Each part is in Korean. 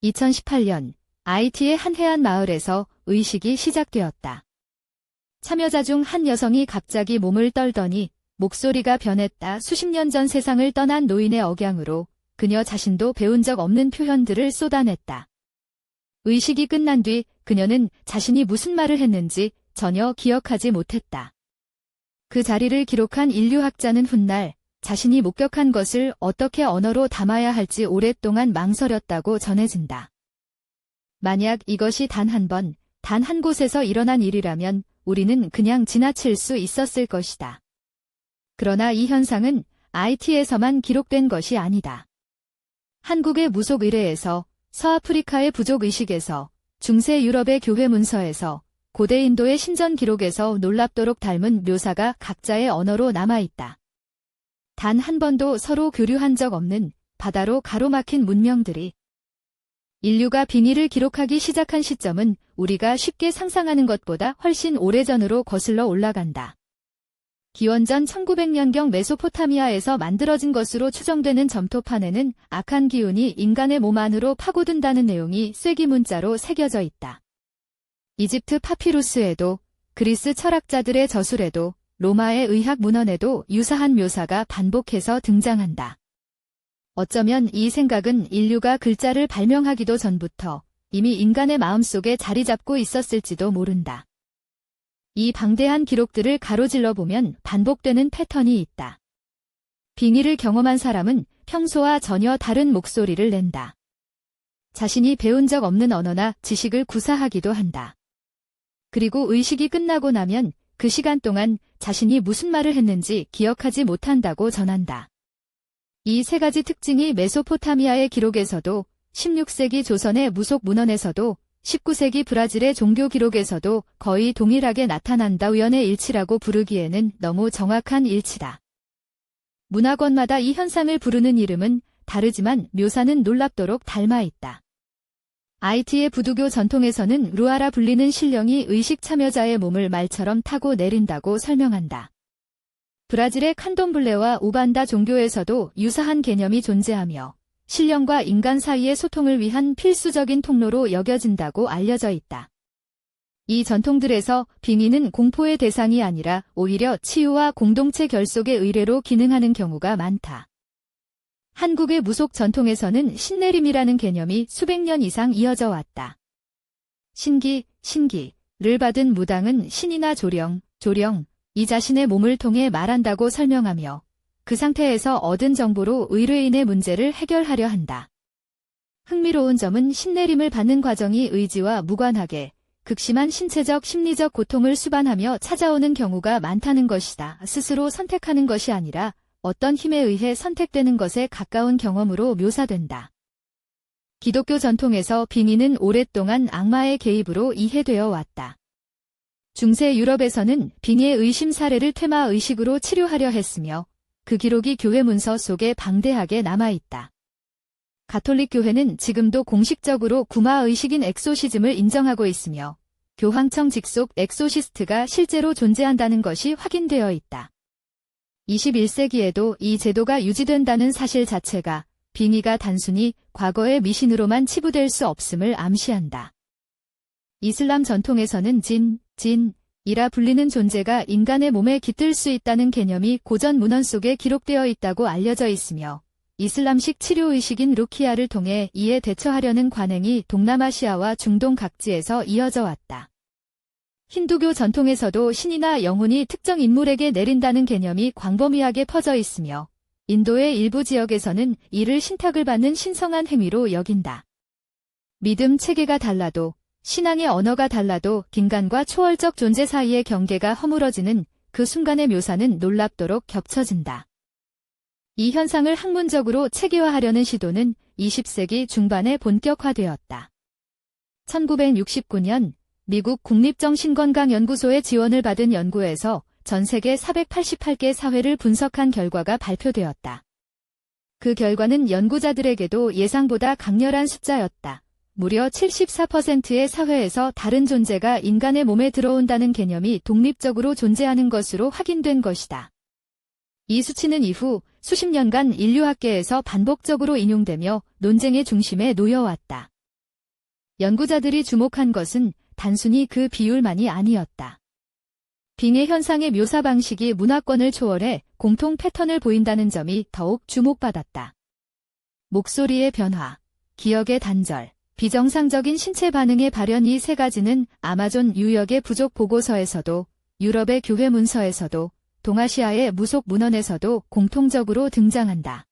2018년 IT의 한 해안 마을에서 의식이 시작되었다. 참여자 중 한 여성이 갑자기 몸을 떨더니 목소리가 변했다. 수십 년 전 세상을 떠난 노인의 억양으로 그녀 자신도 배운 적 없는 표현들을 쏟아냈다. 의식이 끝난 뒤 그녀는 자신이 무슨 말을 했는지 전혀 기억하지 못했다. 그 자리를 기록한 인류학자는 훗날 자신이 목격한 것을 어떻게 언어로 담아야 할지 오랫동안 망설였다고 전해진다. 만약 이것이 단 한 번, 단 한 곳에서 일어난 일이라면 우리는 그냥 지나칠 수 있었을 것이다. 그러나 이 현상은 IT에서만 기록된 것이 아니다. 한국의 무속 의례에서, 서아프리카의 부족 의식에서, 중세 유럽의 교회 문서에서, 고대 인도의 신전 기록에서 놀랍도록 닮은 묘사가 각자의 언어로 남아있다. 단 한 번도 서로 교류한 적 없는 바다로 가로막힌 문명들이 인류가 빙의를 기록하기 시작한 시점은 우리가 쉽게 상상하는 것보다 훨씬 오래전으로 거슬러 올라간다. 기원전 1900년경 메소포타미아에서 만들어진 것으로 추정되는 점토판에는 악한 기운이 인간의 몸 안으로 파고든다는 내용이 쐐기 문자로 새겨져 있다. 이집트 파피루스에도, 그리스 철학자들의 저술에도, 로마의 의학 문헌에도 유사한 묘사가 반복해서 등장한다. 어쩌면 이 생각은 인류가 글자를 발명하기도 전부터 이미 인간의 마음속에 자리 잡고 있었을지도 모른다. 이 방대한 기록들을 가로질러 보면 반복되는 패턴이 있다. 빙의를 경험한 사람은 평소와 전혀 다른 목소리를 낸다. 자신이 배운 적 없는 언어나 지식을 구사하기도 한다. 그리고 의식이 끝나고 나면 그 시간 동안 자신이 무슨 말을 했는지 기억하지 못한다고 전한다. 이 세 가지 특징이 메소포타미아의 기록에서도, 16세기 조선의 무속 문헌에서도, 19세기 브라질의 종교 기록에서도 거의 동일하게 나타난다. 우연의 일치라고 부르기에는 너무 정확한 일치다. 문화권마다 이 현상을 부르는 이름은 다르지만 묘사는 놀랍도록 닮아 있다. IT의 부두교 전통에서는 루아라 불리는 신령이 의식 참여자의 몸을 말처럼 타고 내린다고 설명한다. 브라질의 칸돔블레와 우반다 종교에서도 유사한 개념이 존재하며 신령과 인간 사이의 소통을 위한 필수적인 통로로 여겨진다고 알려져 있다. 이 전통들에서 빙의는 공포의 대상이 아니라 오히려 치유와 공동체 결속의 의뢰로 기능하는 경우가 많다. 한국의 무속 전통에서는 신내림이라는 개념이 수백 년 이상 이어져 왔다. 신기를 받은 무당은 신이나 조령, 이 자신의 몸을 통해 말한다고 설명하며 그 상태에서 얻은 정보로 의뢰인의 문제를 해결하려 한다. 흥미로운 점은 신내림을 받는 과정이 의지와 무관하게 극심한 신체적, 심리적 고통을 수반하며 찾아오는 경우가 많다는 것이다. 스스로 선택하는 것이 아니라 어떤 힘에 의해 선택되는 것에 가까운 경험으로 묘사된다. 기독교 전통에서 빙의는 오랫동안 악마의 개입으로 이해되어 왔다. 중세 유럽에서는 빙의의 의심 사례를 퇴마 의식으로 치료하려 했으며 그 기록이 교회 문서 속에 방대하게 남아있다. 가톨릭 교회는 지금도 공식적으로 구마 의식인 엑소시즘을 인정하고 있으며 교황청 직속 엑소시스트가 실제로 존재한다는 것이 확인되어 있다. 21세기에도 이 제도가 유지된다는 사실 자체가 빙의가 단순히 과거의 미신으로만 치부될 수 없음을 암시한다. 이슬람 전통에서는 진이라 불리는 존재가 인간의 몸에 깃들 수 있다는 개념이 고전 문헌 속에 기록되어 있다고 알려져 있으며 이슬람식 치료의식인 루키야를 통해 이에 대처하려는 관행이 동남아시아와 중동 각지에서 이어져 왔다. 힌두교 전통에서도 신이나 영혼이 특정 인물에게 내린다는 개념이 광범위하게 퍼져 있으며 인도의 일부 지역에서는 이를 신탁을 받는 신성한 행위로 여긴다. 믿음 체계가 달라도 신앙의 언어가 달라도 인간과 초월적 존재 사이의 경계가 허물어지는 그 순간의 묘사는 놀랍도록 겹쳐진다. 이 현상을 학문적으로 체계화하려는 시도는 20세기 중반에 본격화되었다. 1969년 미국 국립정신건강연구소의 지원을 받은 연구에서 전 세계 488개 사회를 분석한 결과가 발표되었다. 그 결과는 연구자들에게도 예상보다 강렬한 숫자였다. 무려 74%의 사회에서 다른 존재가 인간의 몸에 들어온다는 개념이 독립적으로 존재하는 것으로 확인된 것이다. 이 수치는 이후 수십 년간 인류학계에서 반복적으로 인용되며 논쟁의 중심에 놓여왔다. 연구자들이 주목한 것은 단순히 그 비율만이 아니었다. 빙의 현상의 묘사 방식이 문화권을 초월해 공통 패턴을 보인다는 점이 더욱 주목받았다. 목소리의 변화, 기억의 단절, 비정상적인 신체 반응의 발현 이 세 가지는 아마존 유역의 부족 보고서에서도, 유럽의 교회 문서에서도, 동아시아의 무속 문헌에서도 공통적으로 등장한다.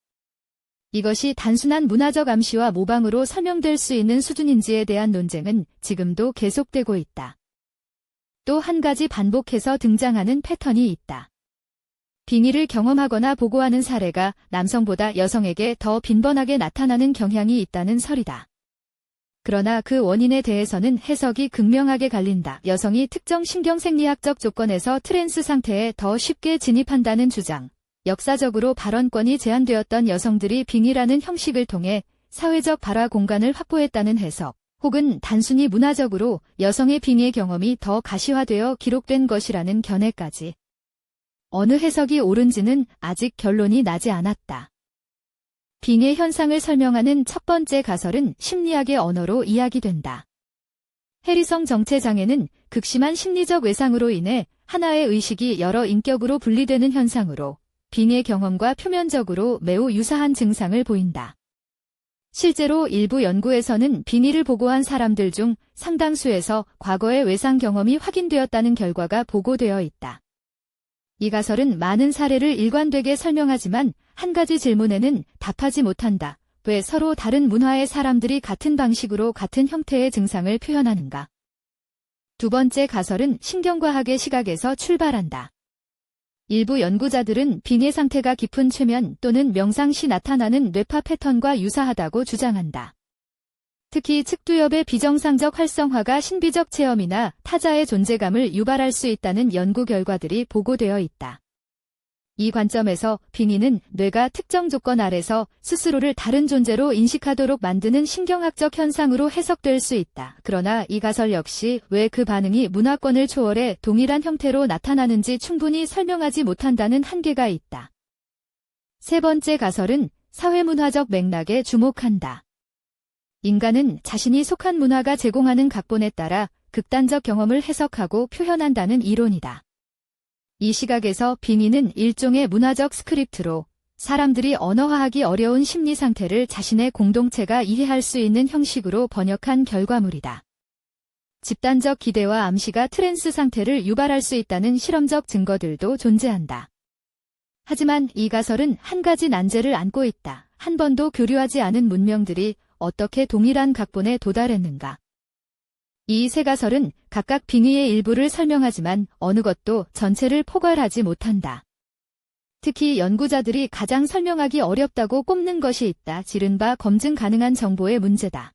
이것이 단순한 문화적 암시와 모방으로 설명될 수 있는 수준인지에 대한 논쟁은 지금도 계속되고 있다. 또 한 가지 반복해서 등장하는 패턴이 있다. 빙의를 경험하거나 보고하는 사례가 남성보다 여성에게 더 빈번하게 나타나는 경향이 있다는 설이다. 그러나 그 원인에 대해서는 해석이 극명하게 갈린다. 여성이 특정 신경생리학적 조건에서 트랜스 상태에 더 쉽게 진입한다는 주장, 역사적으로 발언권이 제한되었던 여성들이 빙의라는 형식을 통해 사회적 발화 공간을 확보했다는 해석, 혹은 단순히 문화적으로 여성의 빙의 경험이 더 가시화되어 기록된 것이라는 견해까지. 어느 해석이 옳은지는 아직 결론이 나지 않았다. 빙의 현상을 설명하는 첫 번째 가설은 심리학의 언어로 이야기된다. 해리성 정체장애는 극심한 심리적 외상으로 인해 하나의 의식이 여러 인격으로 분리되는 현상으로 빙의 경험과 표면적으로 매우 유사한 증상을 보인다. 실제로 일부 연구에서는 빙의를 보고한 사람들 중 상당수에서 과거의 외상 경험이 확인되었다는 결과가 보고되어 있다. 이 가설은 많은 사례를 일관되게 설명하지만 한 가지 질문에는 답하지 못한다. 왜 서로 다른 문화의 사람들이 같은 방식으로 같은 형태의 증상을 표현하는가? 두 번째 가설은 신경과학의 시각에서 출발한다. 일부 연구자들은 빙의 상태가 깊은 최면 또는 명상 시 나타나는 뇌파 패턴과 유사하다고 주장한다. 특히 측두엽의 비정상적 활성화가 신비적 체험이나 타자의 존재감을 유발할 수 있다는 연구 결과들이 보고되어 있다. 이 관점에서 빙의는 뇌가 특정 조건 아래서 스스로를 다른 존재로 인식하도록 만드는 신경학적 현상으로 해석될 수 있다. 그러나 이 가설 역시 왜 그 반응이 문화권을 초월해 동일한 형태로 나타나는지 충분히 설명하지 못한다는 한계가 있다. 세 번째 가설은 사회문화적 맥락에 주목한다. 인간은 자신이 속한 문화가 제공하는 각본에 따라 극단적 경험을 해석하고 표현한다는 이론이다. 이 시각에서 빙의는 일종의 문화적 스크립트로 사람들이 언어화하기 어려운 심리 상태를 자신의 공동체가 이해할 수 있는 형식으로 번역한 결과물이다. 집단적 기대와 암시가 트랜스 상태를 유발할 수 있다는 실험적 증거들도 존재한다. 하지만 이 가설은 한 가지 난제를 안고 있다. 한 번도 교류하지 않은 문명들이 어떻게 동일한 각본에 도달했는가? 이 세 가설은 각각 빙의의 일부를 설명하지만 어느 것도 전체를 포괄하지 못한다. 특히 연구자들이 가장 설명하기 어렵다고 꼽는 것이 있다. 이른바 검증 가능한 정보의 문제다.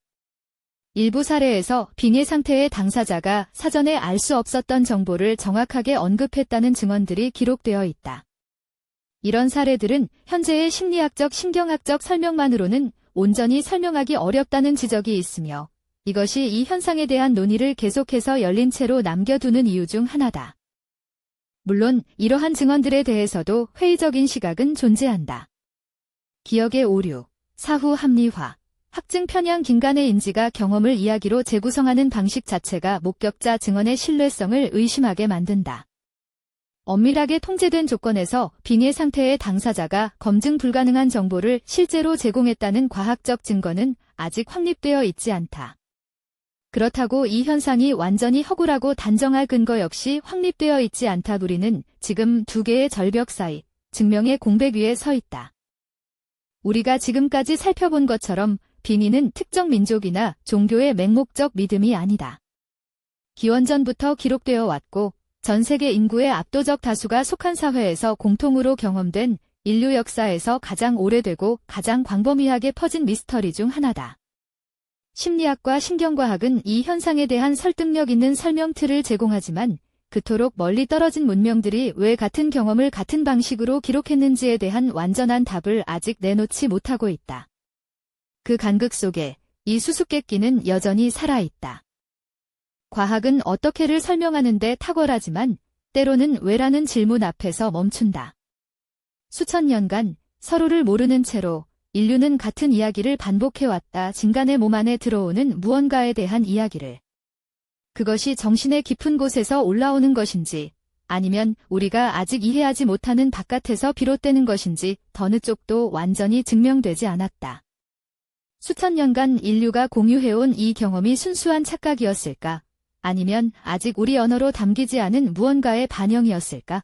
일부 사례에서 빙의 상태의 당사자가 사전에 알 수 없었던 정보를 정확하게 언급했다는 증언들이 기록되어 있다. 이런 사례들은 현재의 심리학적 신경학적 설명만으로는 온전히 설명하기 어렵다는 지적이 있으며 이것이 이 현상에 대한 논의를 계속해서 열린 채로 남겨두는 이유 중 하나다. 물론 이러한 증언들에 대해서도 회의적인 시각은 존재한다. 기억의 오류, 사후 합리화, 확증 편향 긴간의 인지가 경험을 이야기로 재구성하는 방식 자체가 목격자 증언의 신뢰성을 의심하게 만든다. 엄밀하게 통제된 조건에서 빙의 상태의 당사자가 검증 불가능한 정보를 실제로 제공했다는 과학적 증거는 아직 확립되어 있지 않다. 그렇다고 이 현상이 완전히 허구라고 단정할 근거 역시 확립되어 있지 않다. 우리는 지금 두 개의 절벽 사이, 증명의 공백 위에 서 있다. 우리가 지금까지 살펴본 것처럼 빙의는 특정 민족이나 종교의 맹목적 믿음이 아니다. 기원전부터 기록되어 왔고 전 세계 인구의 압도적 다수가 속한 사회에서 공통으로 경험된 인류 역사에서 가장 오래되고 가장 광범위하게 퍼진 미스터리 중 하나다. 심리학과 신경과학은 이 현상에 대한 설득력 있는 설명 틀을 제공하지만 그토록 멀리 떨어진 문명들이 왜 같은 경험을 같은 방식으로 기록했는지에 대한 완전한 답을 아직 내놓지 못하고 있다. 그 간극 속에 이 수수께끼는 여전히 살아있다. 과학은 어떻게를 설명하는데 탁월하지만 때로는 왜라는 질문 앞에서 멈춘다. 수천 년간 서로를 모르는 채로 인류는 같은 이야기를 반복해왔다. 진간의 몸 안에 들어오는 무언가에 대한 이야기를. 그것이 정신의 깊은 곳에서 올라오는 것인지, 아니면 우리가 아직 이해하지 못하는 바깥에서 비롯되는 것인지 어느 쪽도 완전히 증명되지 않았다. 수천 년간 인류가 공유해온 이 경험이 순수한 착각이었을까? 아니면 아직 우리 언어로 담기지 않은 무언가의 반영이었을까?